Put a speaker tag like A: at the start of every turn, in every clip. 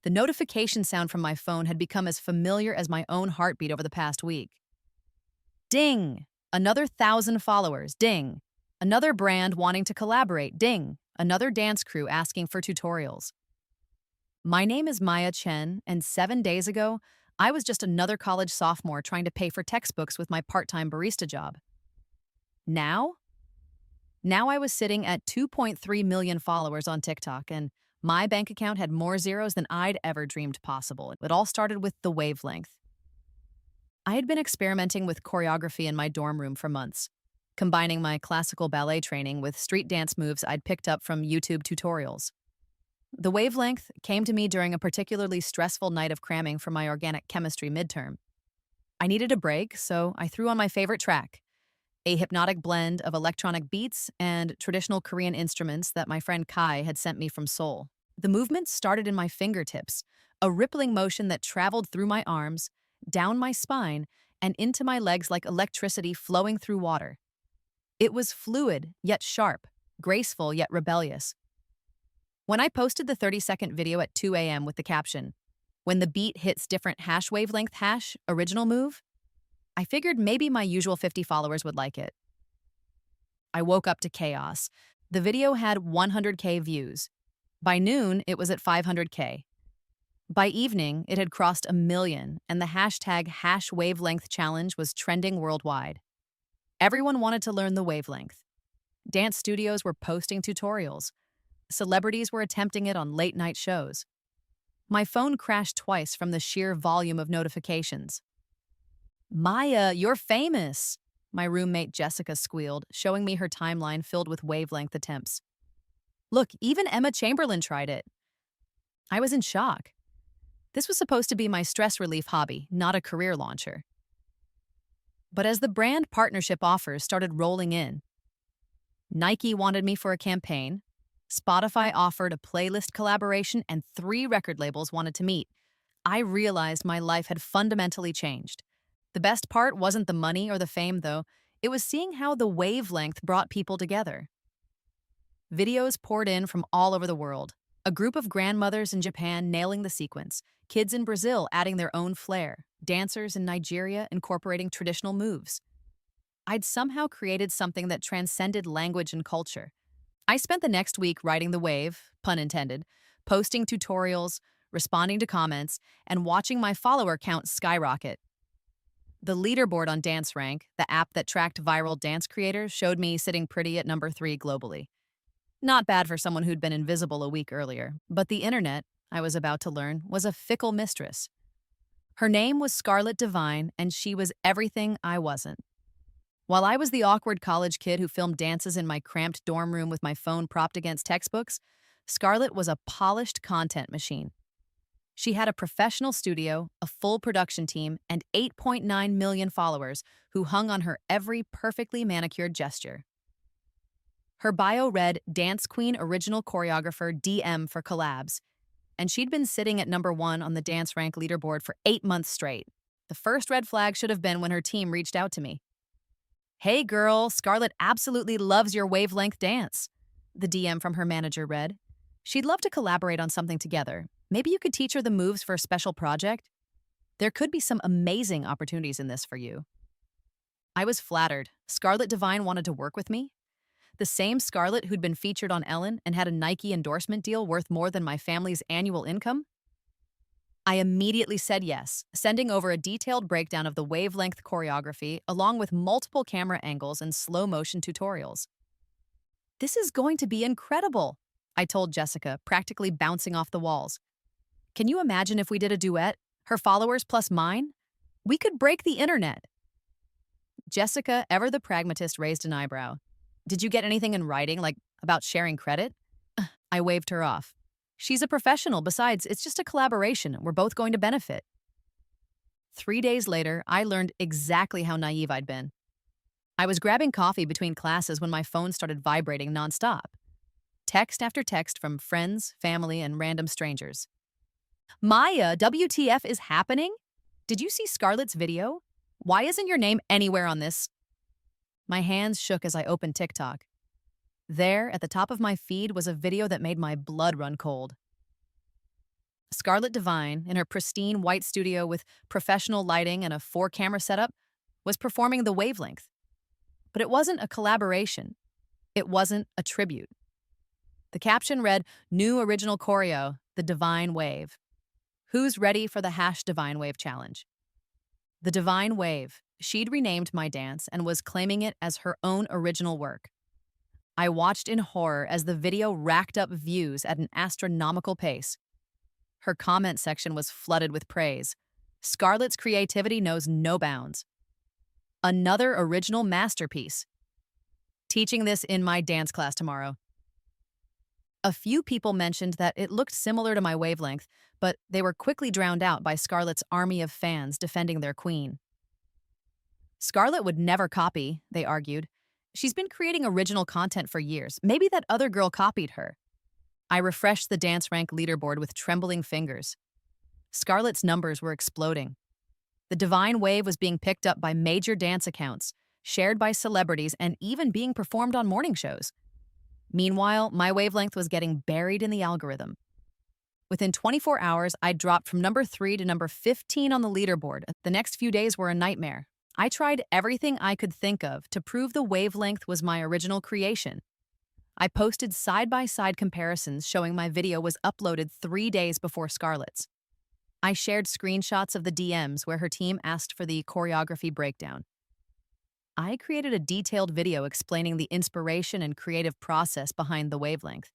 A: The notification sound from my phone had become as familiar as my own heartbeat over the past week. Ding! Another 1,000 followers. Ding! Another brand wanting to collaborate. Ding! Another dance crew asking for tutorials. My name is Maya Chen, and 7 days ago, I was just another college sophomore trying to pay for textbooks with my part-time barista job. Now? Now I was sitting at 2.3 million followers on TikTok, and my bank account had more zeros than I'd ever dreamed possible. It all started with the wavelength. I had been experimenting with choreography in my dorm room for months, combining my classical ballet training with street dance moves I'd picked up from YouTube tutorials. The wavelength came to me during a particularly stressful night of cramming for my organic chemistry midterm. I needed a break, so I threw on my favorite track, a hypnotic blend of electronic beats and traditional Korean instruments that my friend Kai had sent me from Seoul. The movement started in my fingertips, a rippling motion that traveled through my arms, down my spine, and into my legs like electricity flowing through water. It was fluid, yet sharp, graceful, yet rebellious. When I posted the 30-second video at 2 a.m. with the caption, "When the beat hits different hash wavelength hash, original move," I figured maybe my usual 50 followers would like it. I woke up to chaos. The video had 100K views. By noon, it was at 500K. By evening, it had crossed 1 million, and the hashtag #HashWavelengthChallenge was trending worldwide. Everyone wanted to learn the wavelength. Dance studios were posting tutorials. Celebrities were attempting it on late-night shows. My phone crashed twice from the sheer volume of notifications. "Maya, you're famous!" my roommate Jessica squealed, showing me her timeline filled with wavelength attempts. "Look, even Emma Chamberlain tried it." I was in shock. This was supposed to be my stress relief hobby, not a career launcher. But as the brand partnership offers started rolling in, Nike wanted me for a campaign, Spotify offered a playlist collaboration, and 3 record labels wanted to meet, I realized my life had fundamentally changed. The best part wasn't the money or the fame, though. It was seeing how the wavelength brought people together. Videos poured in from all over the world. A group of grandmothers in Japan nailing the sequence, kids in Brazil adding their own flair, dancers in Nigeria incorporating traditional moves. I'd somehow created something that transcended language and culture. I spent the next week riding the wave, pun intended, posting tutorials, responding to comments, and watching my follower count skyrocket. The Leaderboard on DanceRank, the app that tracked viral dance creators, showed me sitting pretty at number 3 globally. Not bad for someone who'd been invisible a week earlier, but the internet, I was about to learn, was a fickle mistress. Her name was Scarlett Divine, and she was everything I wasn't. While I was the awkward college kid who filmed dances in my cramped dorm room with my phone propped against textbooks, Scarlett was a polished content machine. She had a professional studio, a full production team, and 8.9 million followers who hung on her every perfectly manicured gesture. Her bio read Dance Queen Original Choreographer DM for Collabs, and she'd been sitting at number 1 on the DanceRank leaderboard for 8 months straight. The first red flag should have been when her team reached out to me. "Hey girl, Scarlett absolutely loves your wavelength dance," the DM from her manager read. "She'd love to collaborate on something together. Maybe you could teach her the moves for a special project? There could be some amazing opportunities in this for you." I was flattered. Scarlett Divine wanted to work with me? The same Scarlett who'd been featured on Ellen and had a Nike endorsement deal worth more than my family's annual income? I immediately said yes, sending over a detailed breakdown of the wavelength choreography along with multiple camera angles and slow-motion tutorials. "This is going to be incredible," I told Jessica, practically bouncing off the walls. "Can you imagine if we did a duet? Her followers plus mine? We could break the internet." Jessica, ever the pragmatist, raised an eyebrow. "Did you get anything in writing, like about sharing credit?" I waved her off. "She's a professional. Besides, it's just a collaboration. We're both going to benefit." 3 days later, I learned exactly how naive I'd been. I was grabbing coffee between classes when my phone started vibrating nonstop. Text after text from friends, family, and random strangers. "Maya, WTF is happening? Did you see Scarlett's video? Why isn't your name anywhere on this?" My hands shook as I opened TikTok. There, at the top of my feed, was a video that made my blood run cold. Scarlett Devine, in her pristine white studio with professional lighting and a 4-camera setup, was performing The Wavelength. But it wasn't a collaboration. It wasn't a tribute. The caption read, "New original choreo, The Divine Wave. Who's ready for the #Divine Wave challenge?" The Divine Wave. She'd renamed my dance and was claiming it as her own original work. I watched in horror as the video racked up views at an astronomical pace. Her comment section was flooded with praise. Scarlett's creativity knows no bounds. Another original masterpiece. Teaching this in my dance class tomorrow. A few people mentioned that it looked similar to my wavelength, but they were quickly drowned out by Scarlett's army of fans defending their queen. Scarlett would never copy, they argued. She's been creating original content for years. Maybe that other girl copied her. I refreshed the dance rank leaderboard with trembling fingers. Scarlett's numbers were exploding. The Divine Wave was being picked up by major dance accounts, shared by celebrities, and even being performed on morning shows. Meanwhile, my wavelength was getting buried in the algorithm. Within 24 hours, I dropped from number 3 to number 15 on the leaderboard. The next few days were a nightmare. I tried everything I could think of to prove the wavelength was my original creation. I posted side-by-side comparisons showing my video was uploaded 3 days before Scarlett's. I shared screenshots of the DMs where her team asked for the choreography breakdown. I created a detailed video explaining the inspiration and creative process behind the wavelength.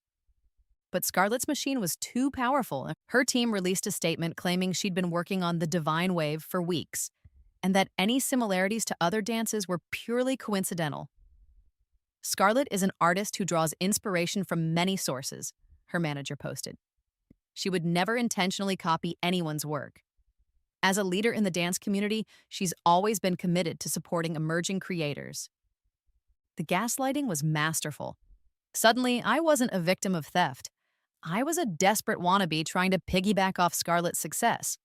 A: But Scarlett's machine was too powerful. Her team released a statement claiming she'd been working on the Divine Wave for weeks, and that any similarities to other dances were purely coincidental. Scarlett is an artist who draws inspiration from many sources, her manager posted. She would never intentionally copy anyone's work. As a leader in the dance community, she's always been committed to supporting emerging creators. The gaslighting was masterful. Suddenly, I wasn't a victim of theft. I was a desperate wannabe trying to piggyback off Scarlett's success.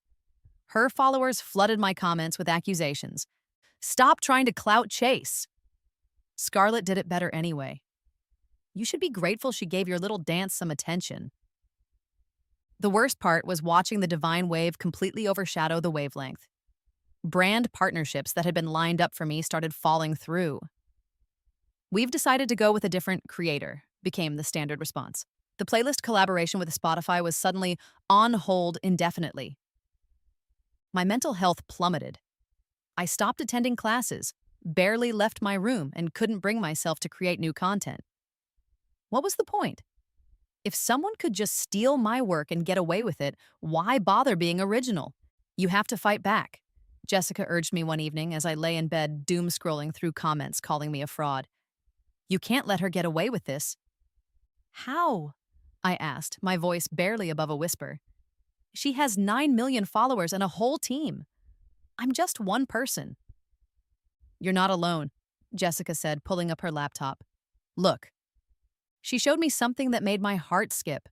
A: Her followers flooded my comments with accusations. Stop trying to clout chase. Scarlett did it better anyway. You should be grateful she gave your little dance some attention. The worst part was watching the Divine Wave completely overshadow the wavelength. Brand partnerships that had been lined up for me started falling through. We've decided to go with a different creator, became the standard response. The playlist collaboration with Spotify was suddenly on hold indefinitely. My mental health plummeted. I stopped attending classes, barely left my room, and couldn't bring myself to create new content. What was the point? If someone could just steal my work and get away with it, why bother being original? You have to fight back, Jessica urged me one evening as I lay in bed doom-scrolling through comments calling me a fraud. You can't let her get away with this. How? I asked, my voice barely above a whisper. She has 9 million followers and a whole team. I'm just one person. You're not alone, Jessica said, pulling up her laptop. Look. She showed me something that made my heart skip.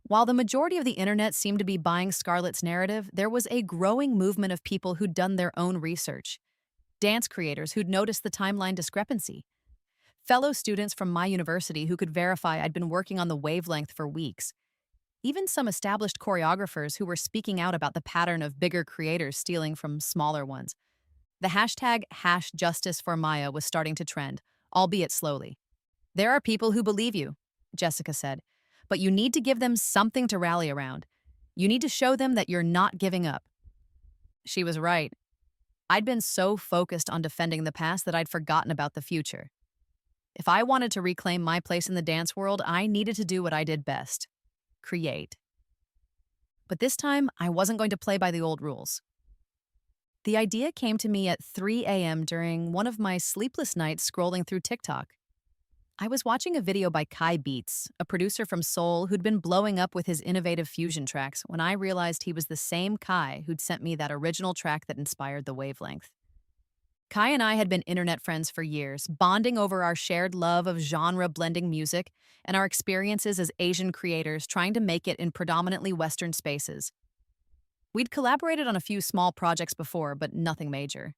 A: While the majority of the internet seemed to be buying Scarlett's narrative, there was a growing movement of people who'd done their own research. Dance creators who'd noticed the timeline discrepancy. Fellow students from my university who could verify I'd been working on the wavelength for weeks. Even some established choreographers who were speaking out about the pattern of bigger creators stealing from smaller ones. The #JusticeForMaya was starting to trend, albeit slowly. There are people who believe you, Jessica said, but you need to give them something to rally around. You need to show them that you're not giving up. She was right. I'd been so focused on defending the past that I'd forgotten about the future. If I wanted to reclaim my place in the dance world, I needed to do what I did best. Create. But this time, I wasn't going to play by the old rules. The idea came to me at 3 a.m. during one of my sleepless nights scrolling through TikTok. I was watching a video by Kai Beats, a producer from Seoul who'd been blowing up with his innovative fusion tracks, when I realized he was the same Kai who'd sent me that original track that inspired the wavelength. Kai and I had been internet friends for years, bonding over our shared love of genre-blending music and our experiences as Asian creators trying to make it in predominantly Western spaces. We'd collaborated on a few small projects before, but nothing major.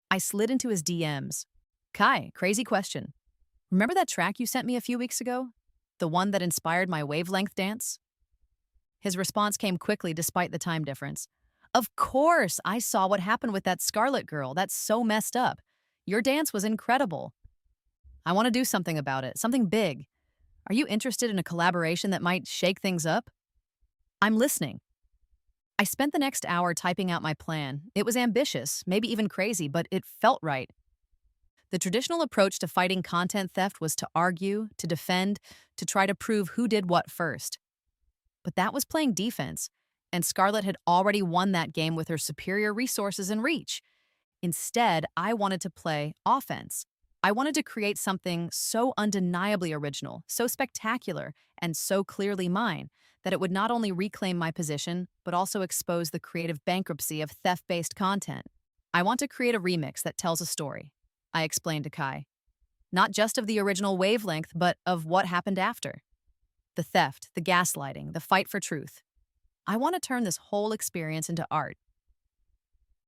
A: I slid into his DMs. Kai, crazy question. Remember that track you sent me a few weeks ago? The one that inspired my wavelength dance? His response came quickly despite the time difference. Of course, I saw what happened with that Scarlet girl. That's so messed up. Your dance was incredible. I want to do something about it, something big. Are you interested in a collaboration that might shake things up? I'm listening. I spent the next hour typing out my plan. It was ambitious, maybe even crazy, but it felt right. The traditional approach to fighting content theft was to argue, to defend, to try to prove who did what first. But that was playing defense, and Scarlett had already won that game with her superior resources and reach. Instead, I wanted to play offense. I wanted to create something so undeniably original, so spectacular, and so clearly mine that it would not only reclaim my position, but also expose the creative bankruptcy of theft-based content. I want to create a remix that tells a story, I explained to Kai. Not just of the original wavelength, but of what happened after. The theft, the gaslighting, the fight for truth. I want to turn this whole experience into art.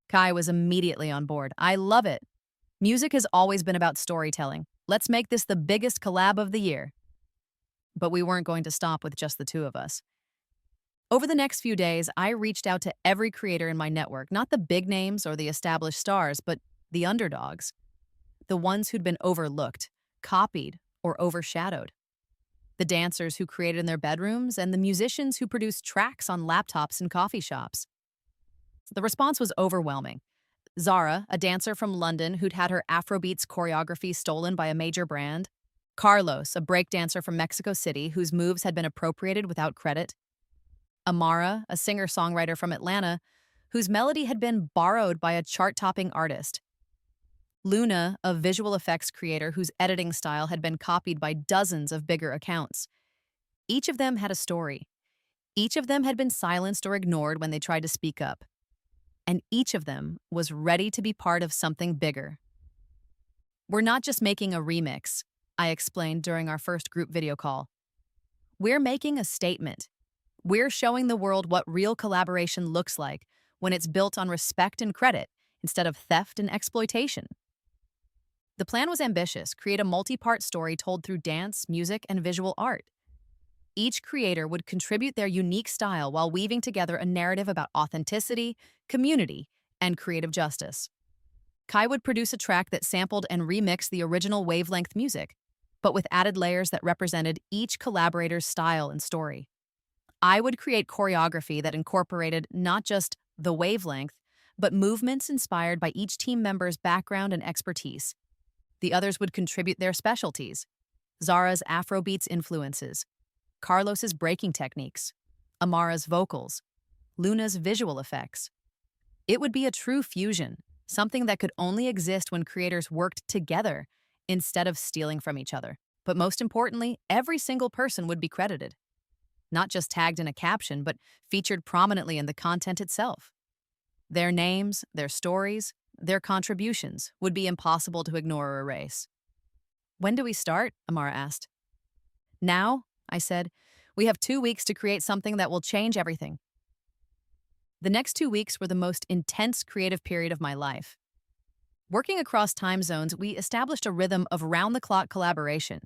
A: Kai was immediately on board. I love it. Music has always been about storytelling. Let's make this the biggest collab of the year. But we weren't going to stop with just the two of us. Over the next few days, I reached out to every creator in my network, not the big names or the established stars, but the underdogs. The ones who'd been overlooked, copied, or overshadowed. The dancers who created in their bedrooms and the musicians who produced tracks on laptops in coffee shops. The response was overwhelming. Zara, a dancer from London who'd had her Afrobeats choreography stolen by a major brand. Carlos, a breakdancer from Mexico City whose moves had been appropriated without credit. Amara, a singer-songwriter from Atlanta whose melody had been borrowed by a chart-topping artist. Luna, a visual effects creator whose editing style had been copied by dozens of bigger accounts. Each of them had a story. Each of them had been silenced or ignored when they tried to speak up. And each of them was ready to be part of something bigger. We're not just making a remix, I explained during our first group video call. We're making a statement. We're showing the world what real collaboration looks like when it's built on respect and credit instead of theft and exploitation. The plan was ambitious: create a multi-part story told through dance, music, and visual art. Each creator would contribute their unique style while weaving together a narrative about authenticity, community, and creative justice. Kai would produce a track that sampled and remixed the original wavelength music, but with added layers that represented each collaborator's style and story. I would create choreography that incorporated not just the wavelength, but movements inspired by each team member's background and expertise. The others would contribute their specialties: Zara's Afrobeats influences, Carlos's breaking techniques, Amara's vocals, Luna's visual effects. It would be a true fusion, something that could only exist when creators worked together instead of stealing from each other. But most importantly, every single person would be credited. Not just tagged in a caption, but featured prominently in the content itself. Their names, their stories, their contributions would be impossible to ignore or erase. When do we start? Amara asked. Now, I said. We have 2 weeks to create something that will change everything. The next 2 weeks were the most intense creative period of my life. Working across time zones, we established a rhythm of round-the-clock collaboration.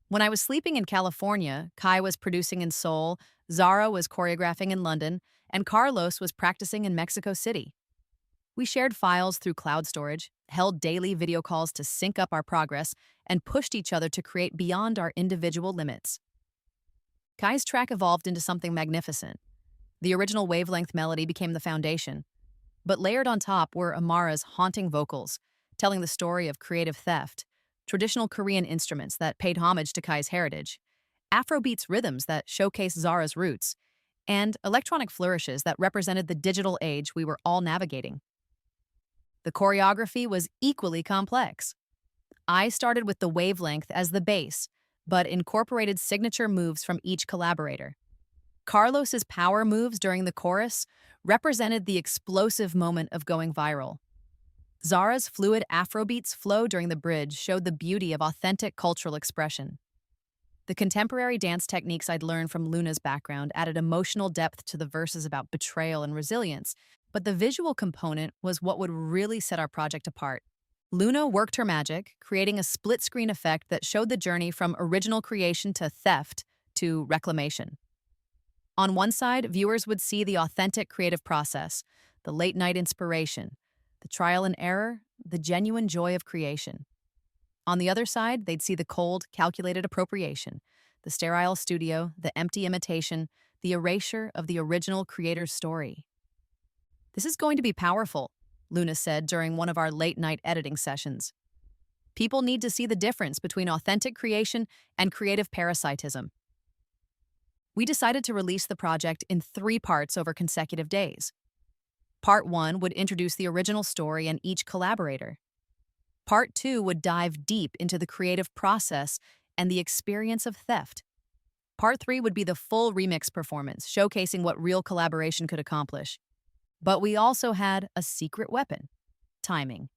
A: When I was sleeping in California, Kai was producing in Seoul, Zara was choreographing in London, and Carlos was practicing in Mexico City. We shared files through cloud storage, held daily video calls to sync up our progress, and pushed each other to create beyond our individual limits. Kai's track evolved into something magnificent. The original wavelength melody became the foundation, but layered on top were Amara's haunting vocals, telling the story of creative theft, traditional Korean instruments that paid homage to Kai's heritage, Afrobeats rhythms that showcased Zara's roots, and electronic flourishes that represented the digital age we were all navigating. The choreography was equally complex. I started with the wavelength as the base, but incorporated signature moves from each collaborator. Carlos's power moves during the chorus represented the explosive moment of going viral. Zara's fluid Afrobeats flow during the bridge showed the beauty of authentic cultural expression. The contemporary dance techniques I'd learned from Luna's background added emotional depth to the verses about betrayal and resilience, but the visual component was what would really set our project apart. Luna worked her magic, creating a split-screen effect that showed the journey from original creation to theft to reclamation. On one side, viewers would see the authentic creative process, the late-night inspiration, the trial and error, the genuine joy of creation. On the other side, they'd see the cold, calculated appropriation, the sterile studio, the empty imitation, the erasure of the original creator's story. "This is going to be powerful," Luna said during one of our late-night editing sessions. "People need to see the difference between authentic creation and creative parasitism." We decided to release the project in 3 parts over consecutive days. Part 1 would introduce the original story and each collaborator. Part 2 would dive deep into the creative process and the experience of theft. Part 3 would be the full remix performance, showcasing what real collaboration could accomplish. But we also had a secret weapon: timing.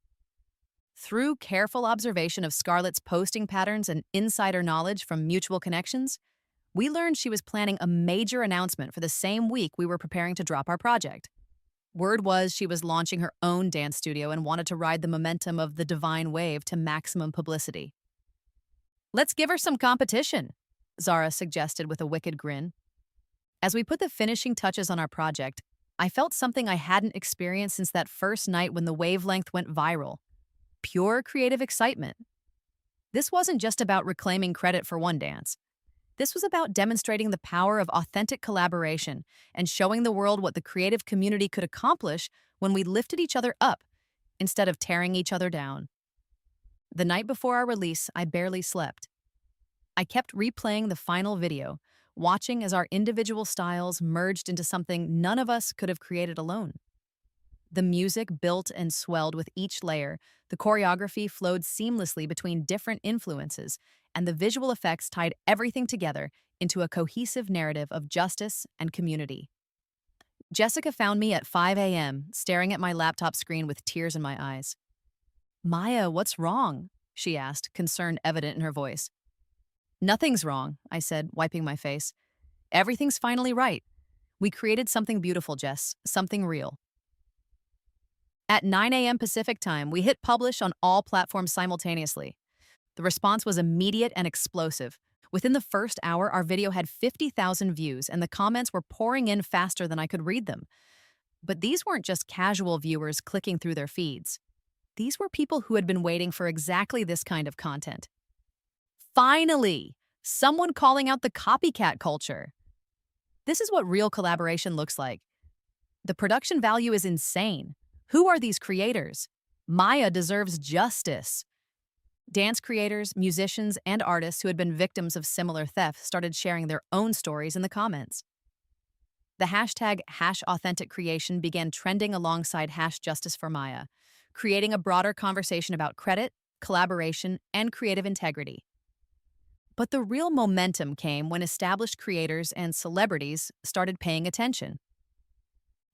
A: Through careful observation of Scarlett's posting patterns and insider knowledge from mutual connections, we learned she was planning a major announcement for the same week we were preparing to drop our project. Word was she was launching her own dance studio and wanted to ride the momentum of the divine wave to maximum publicity. "Let's give her some competition," Zara suggested with a wicked grin. As we put the finishing touches on our project, I felt something I hadn't experienced since that first night when the wavelength went viral: pure creative excitement. This wasn't just about reclaiming credit for one dance. This was about demonstrating the power of authentic collaboration and showing the world what the creative community could accomplish when we lifted each other up instead of tearing each other down. The night before our release, I barely slept. I kept replaying the final video, watching as our individual styles merged into something none of us could have created alone. The music built and swelled with each layer, the choreography flowed seamlessly between different influences, and the visual effects tied everything together into a cohesive narrative of justice and community. Jessica found me at 5 a.m., staring at my laptop screen with tears in my eyes. "Maya, what's wrong?" she asked, concern evident in her voice. "Nothing's wrong," I said, wiping my face. "Everything's finally right. We created something beautiful, Jess, something real." At 9 a.m. Pacific time, we hit publish on all platforms simultaneously. The response was immediate and explosive. Within the first hour, our video had 50,000 views, and the comments were pouring in faster than I could read them. But these weren't just casual viewers clicking through their feeds. These were people who had been waiting for exactly this kind of content. Finally, someone calling out the copycat culture. This is what real collaboration looks like. The production value is insane. Who are these creators? Maya deserves justice. Dance creators, musicians, and artists who had been victims of similar theft started sharing their own stories in the comments. The hashtag #AuthenticCreation began trending alongside #JusticeForMaya, creating a broader conversation about credit, collaboration, and creative integrity. But the real momentum came when established creators and celebrities started paying attention.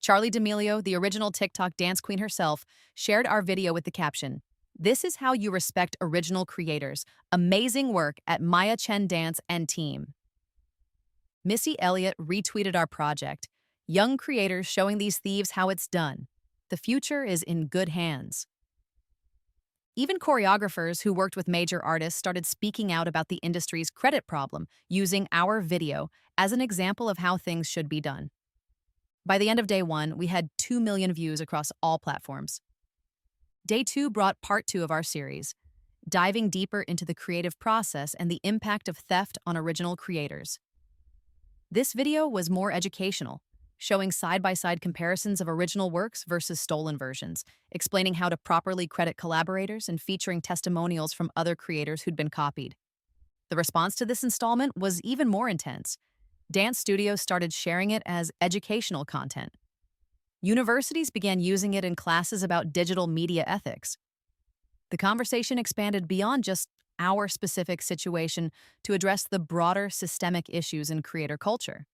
A: Charli D'Amelio, the original TikTok dance queen herself, shared our video with the caption, "This is how you respect original creators. Amazing work at Maya Chen Dance and team." Missy Elliott retweeted our project, "Young creators showing these thieves how it's done. The future is in good hands." Even choreographers who worked with major artists started speaking out about the industry's credit problem, using our video as an example of how things should be done. By the end of day 1, we had 2 million views across all platforms. Day 2 brought part 2 of our series, diving deeper into the creative process and the impact of theft on original creators. This video was more educational, showing side-by-side comparisons of original works versus stolen versions, explaining how to properly credit collaborators and featuring testimonials from other creators who'd been copied. The response to this installment was even more intense. Dance studios started sharing it as educational content. Universities began using it in classes about digital media ethics. The conversation expanded beyond just our specific situation to address the broader systemic issues in creator culture.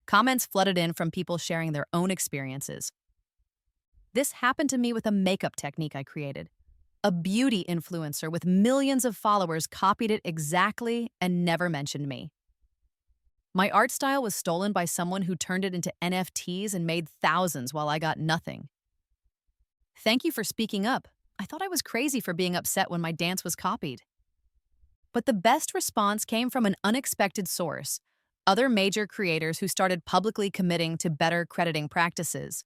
A: Comments flooded in from people sharing their own experiences. This happened to me with a makeup technique I created. A beauty influencer with millions of followers copied it exactly and never mentioned me. My art style was stolen by someone who turned it into NFTs and made thousands while I got nothing. Thank you for speaking up. I thought I was crazy for being upset when my dance was copied. But the best response came from an unexpected source, other major creators who started publicly committing to better crediting practices.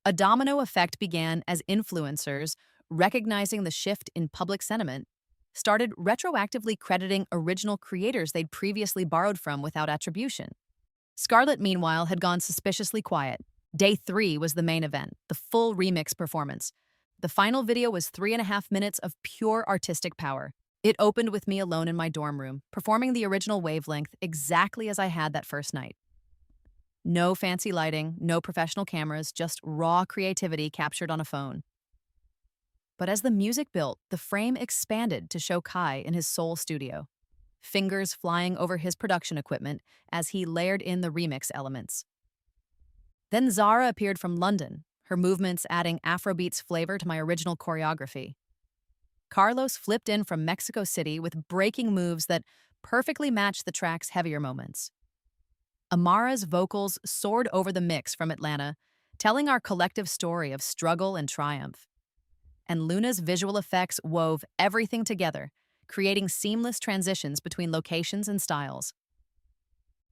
A: A domino effect began as influencers, recognizing the shift in public sentiment, started retroactively crediting original creators they'd previously borrowed from without attribution. Scarlett, meanwhile, had gone suspiciously quiet. Day 3 was the main event, the full remix performance. The final video was 3.5 minutes of pure artistic power. It opened with me alone in my dorm room, performing the original wavelength exactly as I had that first night. No fancy lighting, no professional cameras, just raw creativity captured on a phone. But as the music built, the frame expanded to show Kai in his soul studio, fingers flying over his production equipment as he layered in the remix elements. Then Zara appeared from London, her movements adding Afrobeats flavor to my original choreography. Carlos flipped in from Mexico City with breaking moves that perfectly matched the track's heavier moments. Amara's vocals soared over the mix from Atlanta, telling our collective story of struggle and triumph. And Luna's visual effects wove everything together, creating seamless transitions between locations and styles.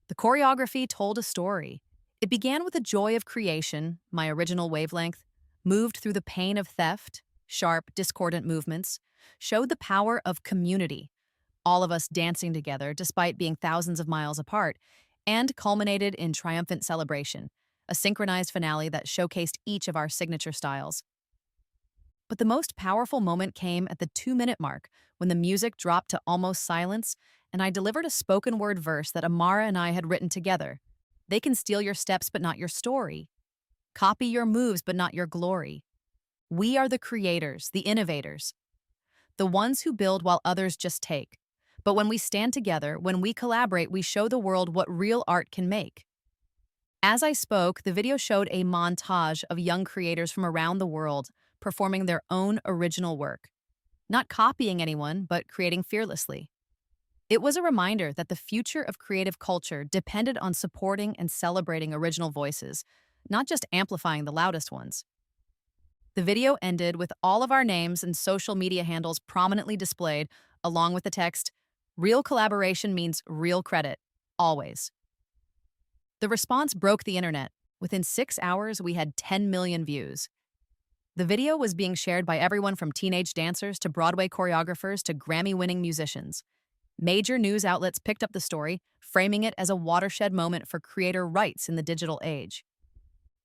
A: The choreography told a story. It began with the joy of creation, my original wavelength, moved through the pain of theft, sharp, discordant movements, showed the power of community, all of us dancing together despite being thousands of miles apart, and culminated in triumphant celebration, a synchronized finale that showcased each of our signature styles. But the most powerful moment came at the 2-minute mark when the music dropped to almost silence and I delivered a spoken word verse that Amara and I had written together. They can steal your steps but not your story. Copy your moves but not your glory. We are the creators, the innovators, the ones who build while others just take. But when we stand together, when we collaborate, we show the world what real art can make. As I spoke, the video showed a montage of young creators from around the world performing their own original work, not copying anyone, but creating fearlessly. It was a reminder that the future of creative culture depended on supporting and celebrating original voices, not just amplifying the loudest ones. The video ended with all of our names and social media handles prominently displayed, along with the text, "Real collaboration means real credit, always." The response broke the internet. Within 6 hours, we had 10 million views. The video was being shared by everyone from teenage dancers to Broadway choreographers to Grammy-winning musicians. Major news outlets picked up the story, framing it as a watershed moment for creator rights in the digital age.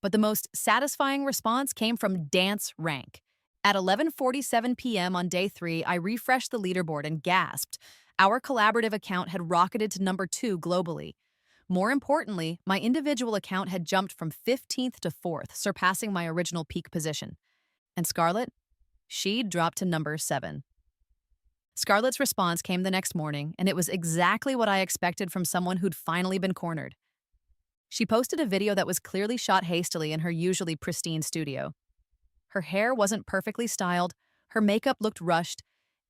A: But the most satisfying response came from Dance Rank. At 11:47 p.m. on day 3, I refreshed the leaderboard and gasped. Our collaborative account had rocketed to number 2 globally. More importantly, my individual account had jumped from 15th to 4th, surpassing my original peak position. And Scarlett? She'd dropped to number 7. Scarlett's response came the next morning, and it was exactly what I expected from someone who'd finally been cornered. She posted a video that was clearly shot hastily in her usually pristine studio. Her hair wasn't perfectly styled, her makeup looked rushed,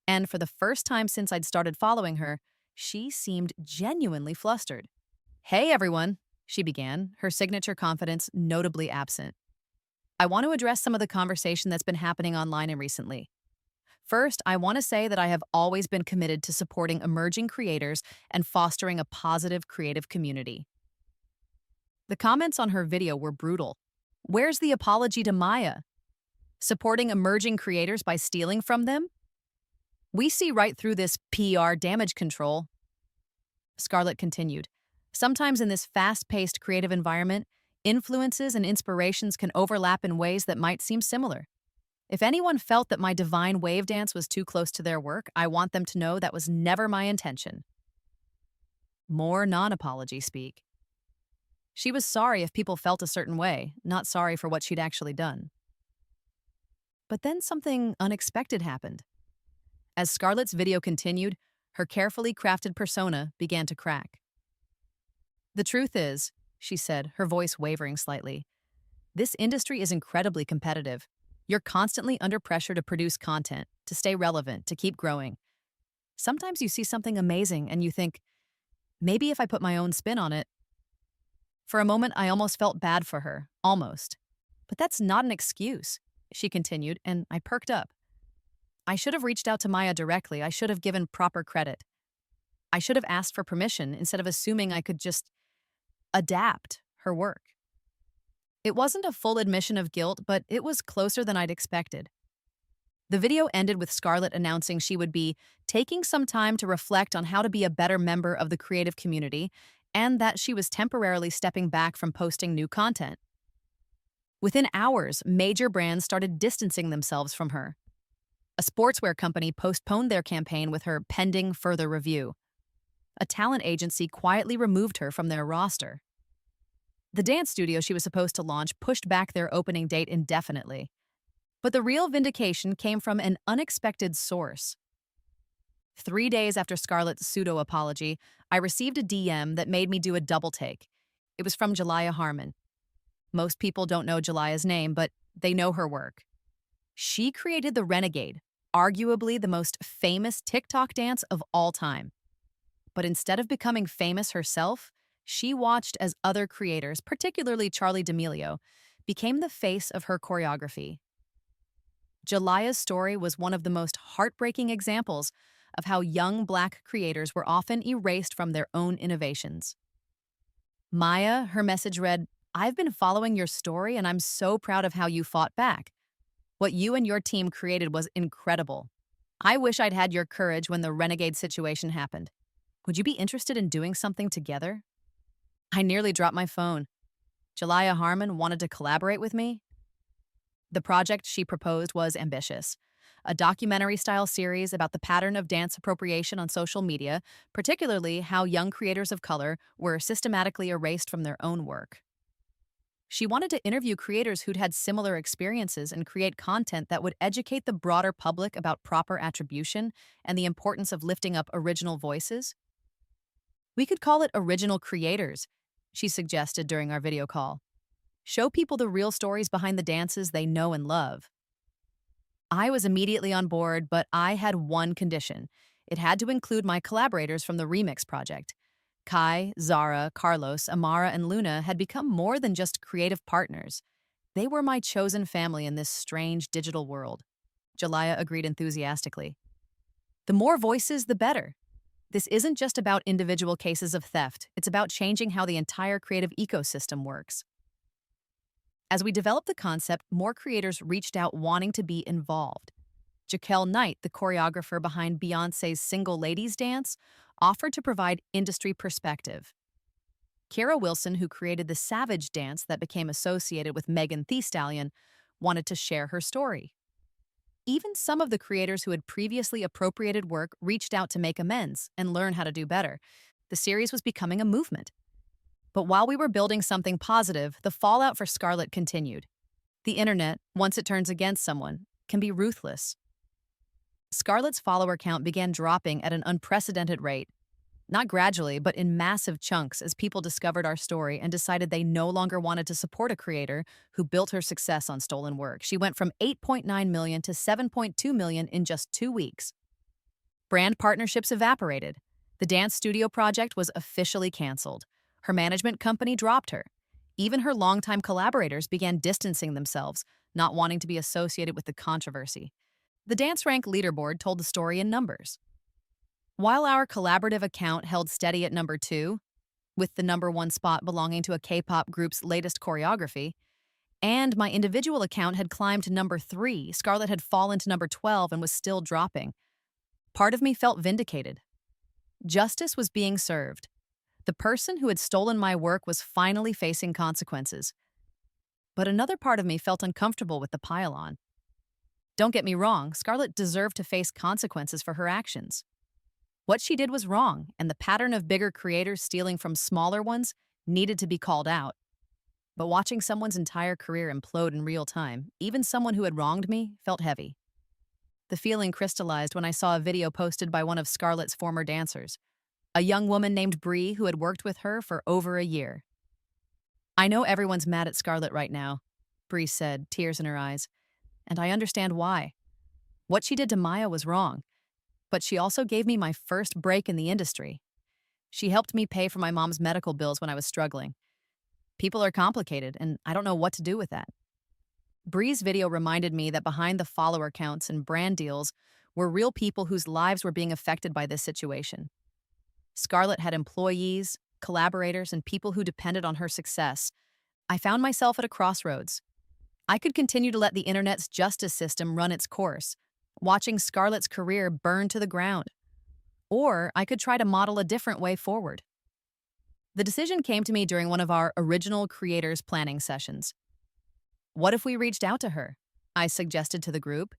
A: and for the first time since I'd started following her, she seemed genuinely flustered. "Hey, everyone," she began, her signature confidence notably absent. "I want to address some of the conversation that's been happening online and recently. First, I want to say that I have always been committed to supporting emerging creators and fostering a positive creative community." The comments on her video were brutal. Where's the apology to Maya? Supporting emerging creators by stealing from them? We see right through this PR damage control. Scarlett continued, "Sometimes in this fast-paced creative environment, influences and inspirations can overlap in ways that might seem similar. If anyone felt that my divine wave dance was too close to their work, I want them to know that was never my intention." More non-apology speak. She was sorry if people felt a certain way, not sorry for what she'd actually done. But then something unexpected happened. As Scarlett's video continued, her carefully crafted persona began to crack. "The truth is," she said, her voice wavering slightly, "this industry is incredibly competitive. You're constantly under pressure to produce content, to stay relevant, to keep growing. Sometimes you see something amazing and you think, maybe if I put my own spin on it." For a moment, I almost felt bad for her, almost. "But that's not an excuse," she continued, and I perked up. "I should have reached out to Maya directly. I should have given proper credit. I should have asked for permission instead of assuming I could just adapt her work. It wasn't a full admission of guilt, but it was closer than I'd expected. The video ended with Scarlett announcing she would be taking some time to reflect on how to be a better member of the creative community and that she was temporarily stepping back from posting new content. Within hours, major brands started distancing themselves from her. A sportswear company postponed their campaign with her pending further review. A talent agency quietly removed her from their roster. The dance studio she was supposed to launch pushed back their opening date indefinitely. But the real vindication came from an unexpected source. 3 days after Scarlett's pseudo-apology, I received a DM that made me do a double take. It was from Jalaiah Harmon. Most people don't know Jalaiah's name, but they know her work. She created the Renegade, arguably the most famous TikTok dance of all time. But instead of becoming famous herself, she watched as other creators, particularly Charli D'Amelio, became the face of her choreography. Jalaiah's story was one of the most heartbreaking examples of how young Black creators were often erased from their own innovations. Maya, her message read, "I've been following your story and I'm so proud of how you fought back. What you and your team created was incredible. I wish I'd had your courage when the Renegade situation happened. Would you be interested in doing something together?" I nearly dropped my phone. Jalaiah Harmon wanted to collaborate with me? The project she proposed was ambitious. A documentary-style series about the pattern of dance appropriation on social media, particularly how young creators of color were systematically erased from their own work. She wanted to interview creators who'd had similar experiences and create content that would educate the broader public about proper attribution and the importance of lifting up original voices. We could call it Original Creators, she suggested during our video call. Show people the real stories behind the dances they know and love. I was immediately on board, but I had one condition. It had to include my collaborators from the Remix project. Kai, Zara, Carlos, Amara, and Luna had become more than just creative partners. They were my chosen family in this strange digital world. Jalaiah agreed enthusiastically. The more voices, the better. This isn't just about individual cases of theft. It's about changing how the entire creative ecosystem works. As we developed the concept, more creators reached out wanting to be involved. Jaquel Knight, the choreographer behind Beyoncé's Single Ladies dance, offered to provide industry perspective. Kara Wilson, who created the Savage dance that became associated with Megan Thee Stallion, wanted to share her story. Even some of the creators who had previously appropriated work reached out to make amends and learn how to do better. The series was becoming a movement. But while we were building something positive, the fallout for Scarlett continued. The internet, once it turns against someone, can be ruthless. Scarlett's follower count began dropping at an unprecedented rate. Not gradually, but in massive chunks as people discovered our story and decided they no longer wanted to support a creator who built her success on stolen work. She went from 8.9 million to 7.2 million in just 2 weeks. Brand partnerships evaporated. The dance studio project was officially canceled. Her management company dropped her. Even her longtime collaborators began distancing themselves, not wanting to be associated with the controversy. The dance rank leaderboard told the story in numbers. While our collaborative account held steady at number 2, with the number 1 spot belonging to a K-pop group's latest choreography, and my individual account had climbed to number 3, Scarlett had fallen to number 12 and was still dropping. Part of me felt vindicated. Justice was being served. The person who had stolen my work was finally facing consequences. But another part of me felt uncomfortable with the pile-on. Don't get me wrong, Scarlett deserved to face consequences for her actions. What she did was wrong, and the pattern of bigger creators stealing from smaller ones needed to be called out. But watching someone's entire career implode in real time, even someone who had wronged me, felt heavy. The feeling crystallized when I saw a video posted by one of Scarlett's former dancers, a young woman named Bree who had worked with her for over a year. "I know everyone's mad at Scarlett right now," Bree said, tears in her eyes, "and I understand why. What she did to Maya was wrong, but she also gave me my first break in the industry. She helped me pay for my mom's medical bills when I was struggling. People are complicated, and I don't know what to do with that." Bree's video reminded me that behind the follower counts and brand deals were real people whose lives were being affected by this situation. Scarlett had employees, collaborators, and people who depended on her success, I found myself at a crossroads. I could continue to let the internet's justice system run its course, watching Scarlett's career burn to the ground. Or I could try to model a different way forward. The decision came to me during one of our original creators planning sessions. What if we reached out to her? I suggested to the group.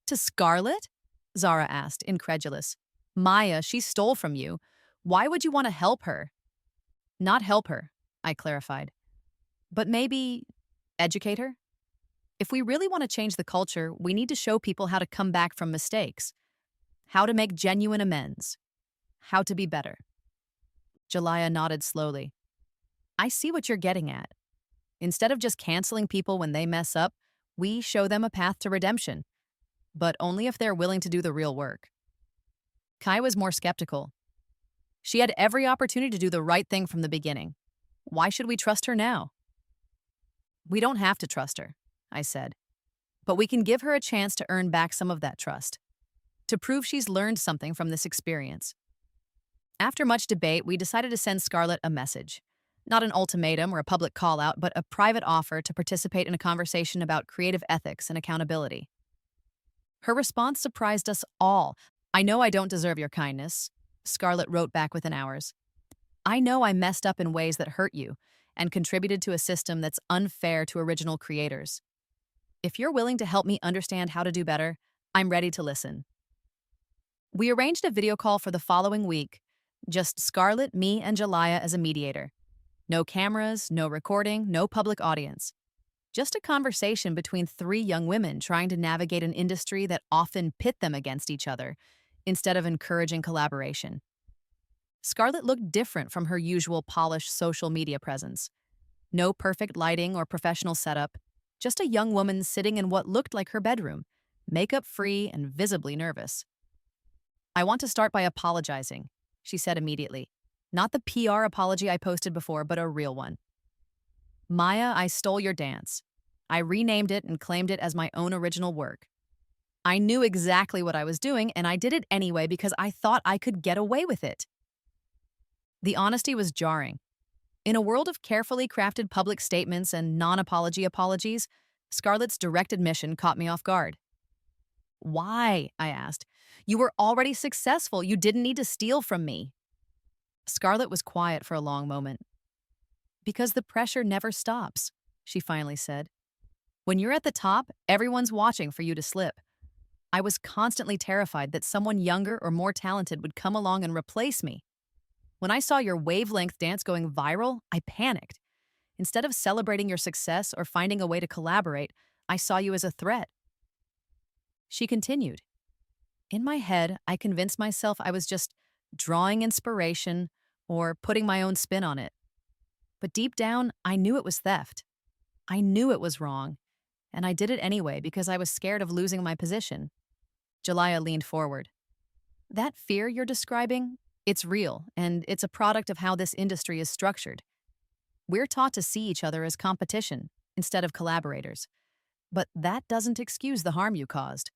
A: To Scarlett? Zara asked, incredulous. Maya, she stole from you. Why would you want to help her? Not help her, I clarified. But maybe educate her? If we really want to change the culture, we need to show people how to come back from mistakes, how to make genuine amends, how to be better. Jalaya nodded slowly. I see what you're getting at. Instead of just canceling people when they mess up, we show them a path to redemption, but only if they're willing to do the real work. Kai was more skeptical. She had every opportunity to do the right thing from the beginning. Why should we trust her now? We don't have to trust her, I said, but we can give her a chance to earn back some of that trust, to prove she's learned something from this experience. After much debate, we decided to send Scarlett a message. Not an ultimatum or a public call-out, but a private offer to participate in a conversation about creative ethics and accountability. Her response surprised us all. I know I don't deserve your kindness, Scarlett wrote back within hours. I know I messed up in ways that hurt you and contributed to a system that's unfair to original creators. If you're willing to help me understand how to do better, I'm ready to listen. We arranged a video call for the following week, just Scarlett, me, and Jalaya as a mediator. No cameras, no recording, no public audience. Just a conversation between three young women trying to navigate an industry that often pit them against each other, instead of encouraging collaboration. Scarlett looked different from her usual polished social media presence. No perfect lighting or professional setup, just a young woman sitting in what looked like her bedroom, makeup-free and visibly nervous. I want to start by apologizing, she said immediately. Not the PR apology I posted before, but a real one. Maya, I stole your dance. I renamed it and claimed it as my own original work. I knew exactly what I was doing, and I did it anyway because I thought I could get away with it. The honesty was jarring. In a world of carefully crafted public statements and non-apology apologies, Scarlett's direct admission caught me off guard. Why? I asked. You were already successful. You didn't need to steal from me. Scarlett was quiet for a long moment. Because the pressure never stops, she finally said. When you're at the top, everyone's watching for you to slip. I was constantly terrified that someone younger or more talented would come along and replace me. When I saw your wavelength dance going viral, I panicked. Instead of celebrating your success or finding a way to collaborate, I saw you as a threat. She continued. In my head, I convinced myself I was just drawing inspiration or putting my own spin on it. But deep down, I knew it was theft. I knew it was wrong, and I did it anyway because I was scared of losing my position. Jalaya leaned forward. That fear you're describing, it's real, and it's a product of how this industry is structured. We're taught to see each other as competition instead of collaborators. But that doesn't excuse the harm you caused.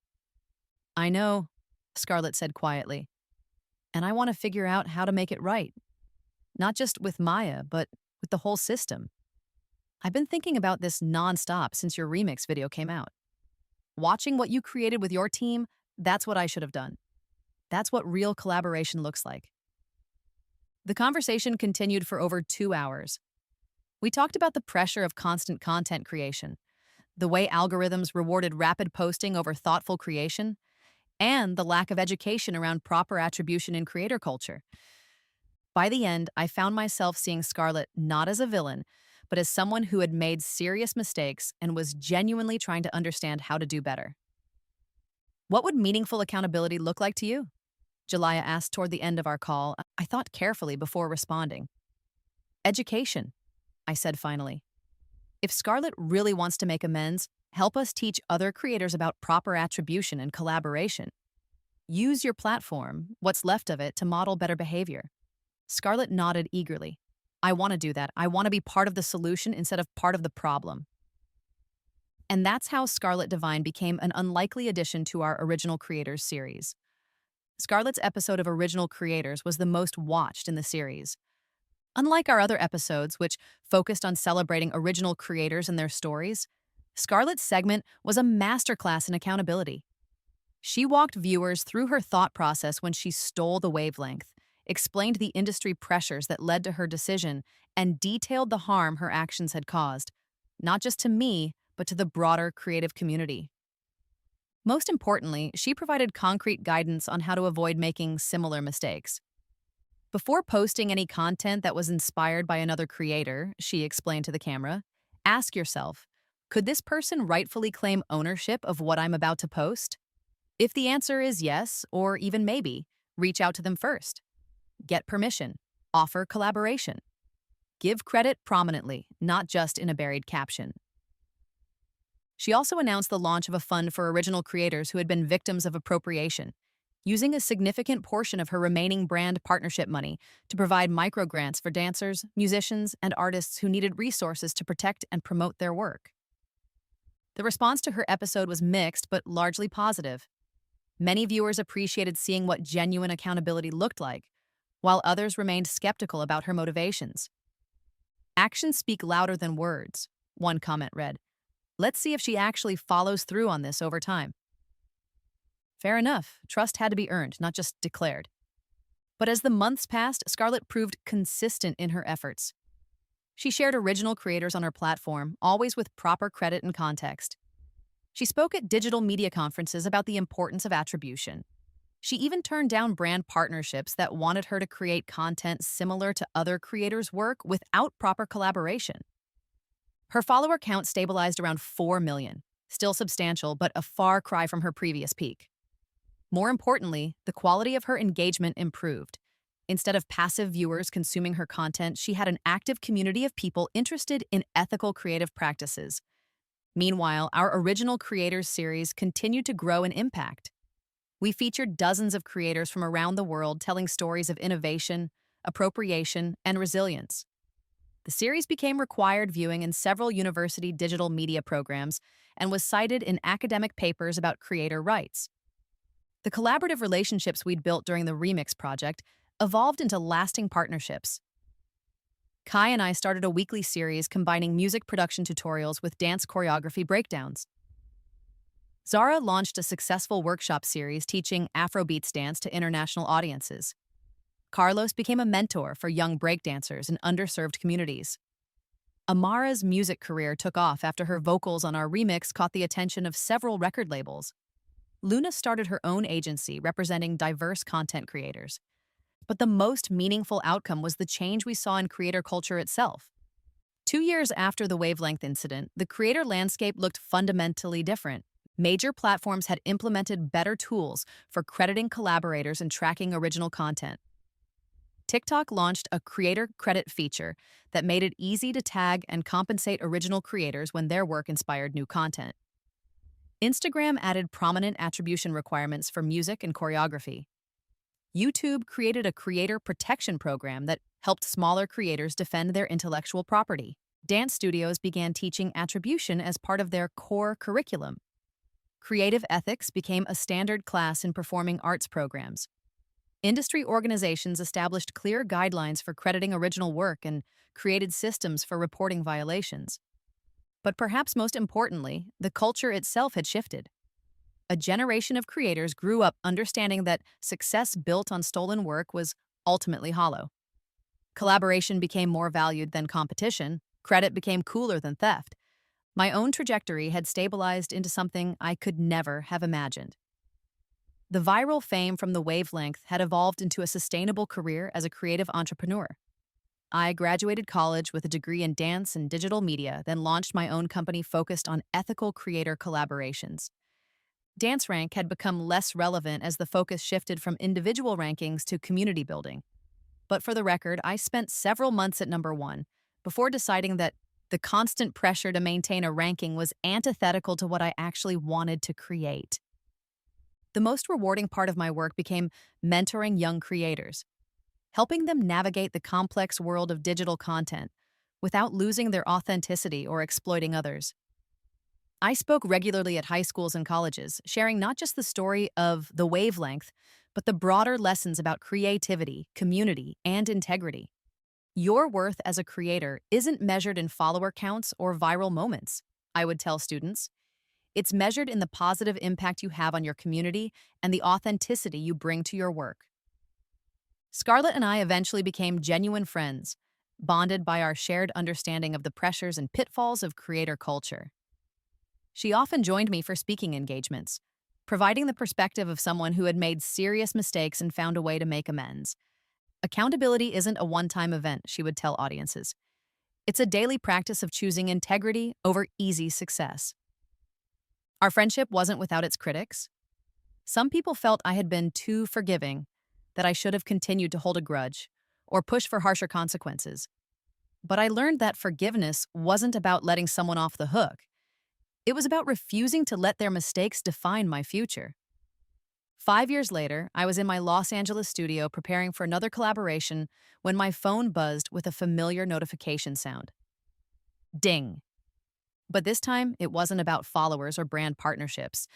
A: I know, Scarlett said quietly. And I want to figure out how to make it right. Not just with Maya, but with the whole system. I've been thinking about this nonstop since your remix video came out. Watching what you created with your team, that's what I should have done. That's what real collaboration looks like. The conversation continued for over 2 hours. We talked about the pressure of constant content creation, the way algorithms rewarded rapid posting over thoughtful creation, and the lack of education around proper attribution in creator culture. By the end, I found myself seeing Scarlett not as a villain, but as someone who had made serious mistakes and was genuinely trying to understand how to do better. What would meaningful accountability look like to you? Jalaya asked toward the end of our call. I thought carefully before responding. Education, I said finally. If Scarlett really wants to make amends, help us teach other creators about proper attribution and collaboration. Use your platform, what's left of it, to model better behavior. Scarlett nodded eagerly. I want to do that. I want to be part of the solution instead of part of the problem. And that's how Scarlett Divine became an unlikely addition to our Original Creators series. Scarlett's episode of Original Creators was the most watched in the series. Unlike our other episodes, which focused on celebrating original creators and their stories, Scarlett's segment was a masterclass in accountability. She walked viewers through her thought process when she stole the wavelength, explained the industry pressures that led to her decision, and detailed the harm her actions had caused, not just to me, but to the broader creative community. Most importantly, she provided concrete guidance on how to avoid making similar mistakes. Before posting any content that was inspired by another creator, she explained to the camera, ask yourself, could this person rightfully claim ownership of what I'm about to post? If the answer is yes, or even maybe, reach out to them first. Get permission. Offer collaboration. Give credit prominently, not just in a buried caption. She also announced the launch of a fund for original creators who had been victims of appropriation, using a significant portion of her remaining brand partnership money to provide microgrants for dancers, musicians, and artists who needed resources to protect and promote their work. The response to her episode was mixed but largely positive. Many viewers appreciated seeing what genuine accountability looked like, while others remained skeptical about her motivations. Actions speak louder than words, one comment read. Let's see if she actually follows through on this over time. Fair enough, trust had to be earned, not just declared. But as the months passed, Scarlett proved consistent in her efforts. She shared original creators on her platform, always with proper credit and context. She spoke at digital media conferences about the importance of attribution. She even turned down brand partnerships that wanted her to create content similar to other creators' work without proper collaboration. Her follower count stabilized around 4 million, still substantial, but a far cry from her previous peak. More importantly, the quality of her engagement improved. Instead of passive viewers consuming her content, she had an active community of people interested in ethical creative practices. Meanwhile, our Original Creators series continued to grow in impact. We featured dozens of creators from around the world telling stories of innovation, appropriation, and resilience. The series became required viewing in several university digital media programs and was cited in academic papers about creator rights. The collaborative relationships we'd built during the Remix project evolved into lasting partnerships. Kai and I started a weekly series combining music production tutorials with dance choreography breakdowns. Zara launched a successful workshop series teaching Afrobeats dance to international audiences. Carlos became a mentor for young breakdancers in underserved communities. Amara's music career took off after her vocals on our remix caught the attention of several record labels. Luna started her own agency representing diverse content creators. But the most meaningful outcome was the change we saw in creator culture itself. 2 years after the wavelength incident, the creator landscape looked fundamentally different. Major platforms had implemented better tools for crediting collaborators and tracking original content. TikTok launched a creator credit feature that made it easy to tag and compensate original creators when their work inspired new content. Instagram added prominent attribution requirements for music and choreography. YouTube created a creator protection program that helped smaller creators defend their intellectual property. Dance studios began teaching attribution as part of their core curriculum. Creative ethics became a standard class in performing arts programs. Industry organizations established clear guidelines for crediting original work and created systems for reporting violations. But perhaps most importantly, the culture itself had shifted. A generation of creators grew up understanding that success built on stolen work was ultimately hollow. Collaboration became more valued than competition, credit became cooler than theft. My own trajectory had stabilized into something I could never have imagined. The viral fame from the wavelength had evolved into a sustainable career as a creative entrepreneur. I graduated college with a degree in dance and digital media, then launched my own company focused on ethical creator collaborations. Dance rank had become less relevant as the focus shifted from individual rankings to community building. But for the record, I spent several months at number 1 before deciding that the constant pressure to maintain a ranking was antithetical to what I actually wanted to create. The most rewarding part of my work became mentoring young creators, helping them navigate the complex world of digital content without losing their authenticity or exploiting others. I spoke regularly at high schools and colleges, sharing not just the story of the wavelength, but the broader lessons about creativity, community, and integrity. Your worth as a creator isn't measured in follower counts or viral moments, I would tell students. It's measured in the positive impact you have on your community and the authenticity you bring to your work. Scarlett and I eventually became genuine friends, bonded by our shared understanding of the pressures and pitfalls of creator culture. She often joined me for speaking engagements, providing the perspective of someone who had made serious mistakes and found a way to make amends. Accountability isn't a one-time event, she would tell audiences. It's a daily practice of choosing integrity over easy success. Our friendship wasn't without its critics. Some people felt I had been too forgiving, that I should have continued to hold a grudge or push for harsher consequences. But I learned that forgiveness wasn't about letting someone off the hook. It was about refusing to let their mistakes define my future. 5 years later, I was in my Los Angeles studio preparing for another collaboration when my phone buzzed with a familiar notification sound. Ding. But this time, it wasn't about followers or brand partnerships.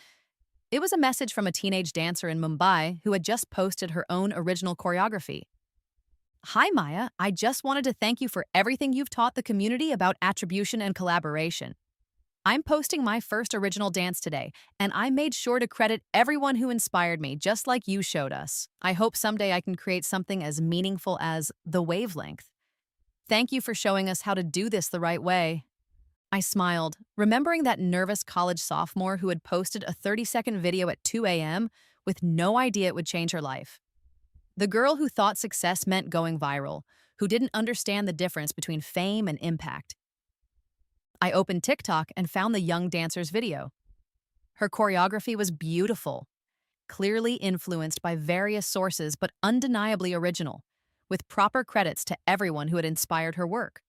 A: It was a message from a teenage dancer in Mumbai who had just posted her own original choreography. Hi, Maya. I just wanted to thank you for everything you've taught the community about attribution and collaboration. I'm posting my first original dance today, and I made sure to credit everyone who inspired me, just like you showed us. I hope someday I can create something as meaningful as the wavelength. Thank you for showing us how to do this the right way. I smiled, remembering that nervous college sophomore who had posted a 30-second video at 2 a.m. with no idea it would change her life. The girl who thought success meant going viral, who didn't understand the difference between fame and impact. I opened TikTok and found the young dancer's video. Her choreography was beautiful, clearly influenced by various sources but undeniably original, with proper credits to everyone who had inspired her work.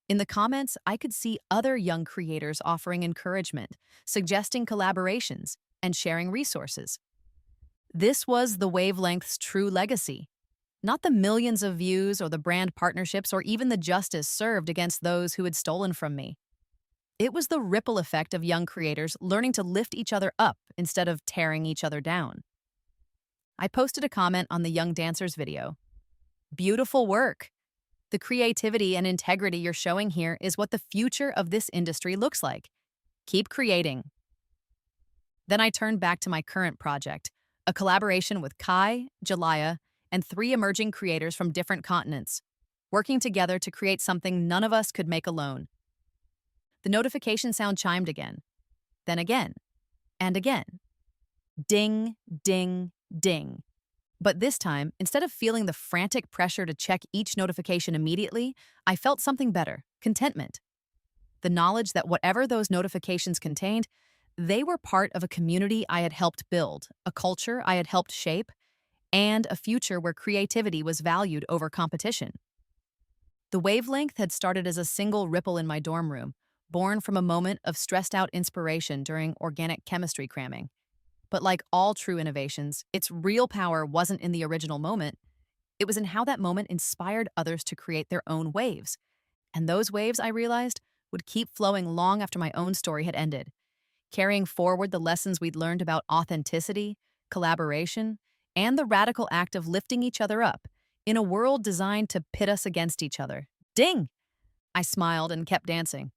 A: In the comments, I could see other young creators offering encouragement, suggesting collaborations, and sharing resources. This was the wavelength's true legacy, not the millions of views or the brand partnerships or even the justice served against those who had stolen from me. It was the ripple effect of young creators learning to lift each other up instead of tearing each other down. I posted a comment on the young dancer's video. Beautiful work. The creativity and integrity you're showing here is what the future of this industry looks like. Keep creating. Then I turned back to my current project, a collaboration with Kai, Jalaya, and 3 emerging creators from different continents, working together to create something none of us could make alone. The notification sound chimed again, then again, and again. Ding, ding, ding. But this time, instead of feeling the frantic pressure to check each notification immediately, I felt something better, contentment. The knowledge that whatever those notifications contained, they were part of a community I had helped build, a culture I had helped shape, and a future where creativity was valued over competition. The wavelength had started as a single ripple in my dorm room, born from a moment of stressed-out inspiration during organic chemistry cramming. But like all true innovations, its real power wasn't in the original moment. It was in how that moment inspired others to create their own waves. And those waves, I realized, would keep flowing long after my own story had ended, carrying forward the lessons we'd learned about authenticity, collaboration, and the radical act of lifting each other up in a world designed to pit us against each other. Ding! I smiled and kept dancing.